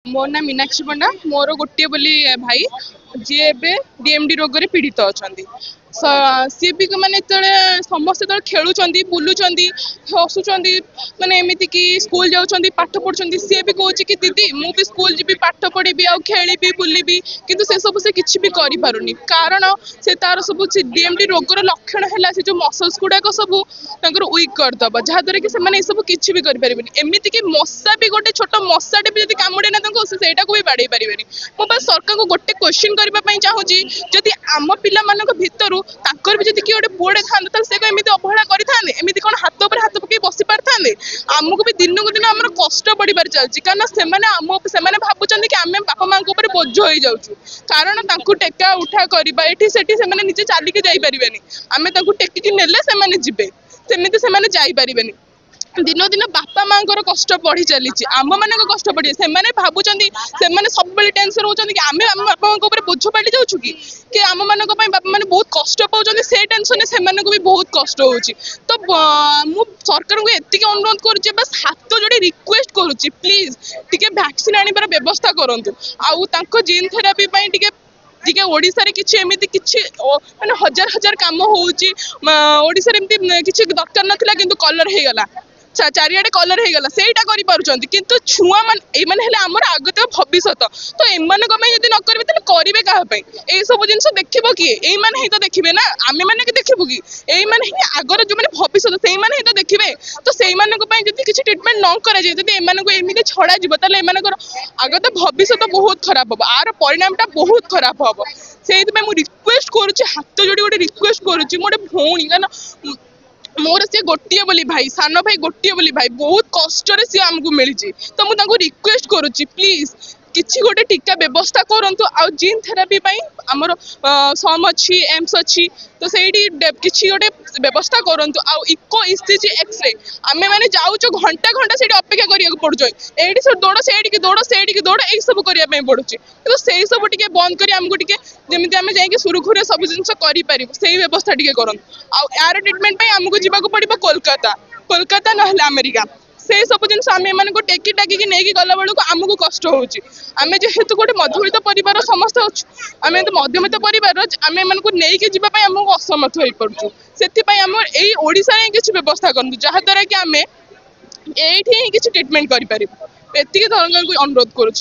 मो ना मीनाक्षी पंडा मोर गोटे बोली भाई जी ए डीएमडी रोग रे पीड़ित अच्छा सी भी मैंने समस्त खेलुंट बुलूं हसुँच मैंने एमती कि स्कूल जाऊँच पाठ पढ़ुं सी भी कहे कि दीदी मुझे स्कूल जी पाठ पढ़ी खेली बुलि किंतु से सब से किसी भी करें कारण से तार सब डीएमडी रोगर लक्षण है जो मसल्स गुड़ाक सब वीक करदब जहाद्वारा कि से सब किसी भी करें एमती कि मशा भी गोटे छोट मशाटे भी कामुड़े ना से भी बाड़े पारे मो बस सरकार को गोटे क्वेश्चन करने चाहूँगी जदि आम पिला भितर भी जब किए गोटे पुअटे था से एमती अवहेला करें एमती कौन हाथ पर हाथ पकड़ बसी पारे आमको भी दिन को दिन आम कष्ट बढ़ चलती कारण से भावुं कि आम बापा माँ बोझ हो जाऊँ कारण टेका उठा करवा ये निजे चलिके जापरें आम टेकिकी ने जी सेमती से जापरें दिन दिन बापा माँ कष्ट बढ़ी चली आम मान कष्ट बढ़ी से भावुं से सब टेंशन होती कि आम आम बापा माँ बोझ पड़ी जाऊँ कि आम मान बापा मैंने बहुत कष्ट पाँच से टेंशन से भी बहुत कष्ट हो तो मु सरकार को एति अनुरोध करुँचे बस हाथ जोड़े रिक्वेस्ट करुँची प्लीज टिके वैक्सीन आनिबार व्यवस्था करंतु आउ जीन थेरापी टिके ओडिशा रे किछि एमिति किछि माने हजार हजार काम होउची ओडिशा रे एमिति किछि दरकार नथिला किंतु कलर हे गला चारियाडे कलर हो गला सेटा करि पारुचंती किंतु छुआ मान ए माने हेले हमर आगत भविष्य तो एमान को पई यदि न करबे त करिवे काहा पई ए सब जिंस देखिबो कि ए माने ही तो देखिबे ना आमे माने कि देखिबो कि ए माने ही आगर जो माने भविष्य सेई माने ही तो देखिबे तो सेई माने को पई यदि किछि ट्रीटमेंट न करा जे यदि एमान को एमिति छडा जिवो तले एमान को आगत भविष्य तो बहुत खराब हो आर परिणामटा बहुत खराब हो सेइत पे मु रिक्वेस्ट करूची हाथ जोडी गोटे रिक्वेस्ट करूची मोटे भौणी ना मोर से गोटे बोली भाई सान भाई गोटे बोली भाई बहुत कष्ट सी आमको मिली तो मुझे रिक्वेस्ट करुच्ची प्लीज किसी गोटे टीका व्यवस्था करंतु आ जीन थेरापी आमर सम अच्छी एम्स अच्छी तो सही किसी गोटे व्यवस्था करंतु आ इको ईसीजी एक्सरे आमे माने जाऊँ घंटा घंटा से अपेक्षा करिया पड़ुछ एडी से दौड़ से दौड़ यही सब करने पड़ुछ तो से सब टिके बंद कर आमको टिके जमी आम जाकि सुरखुरे सब जिन कर से व्यवस्था टिके करंतु आ यार ट्रीटमेंट आमको जावाक पड़ो कोलकाता ना अमेरिका से सब जिन आम को टेकी टाकी नहीं गला बेलू आमको कष्ट होमें जेहेतु गोटे मध्यमित परिवार समस्त अच्छु आम मध्यमित परिवार आम को लेकिन जावाई आमको असमर्थ हो पड़ू से आम ओडिशा रे किसी व्यवस्था करूँ जहाद्वारा कि आम ये किसी ट्रीटमेंट करें एति सरकार को अनुरोध करुँ।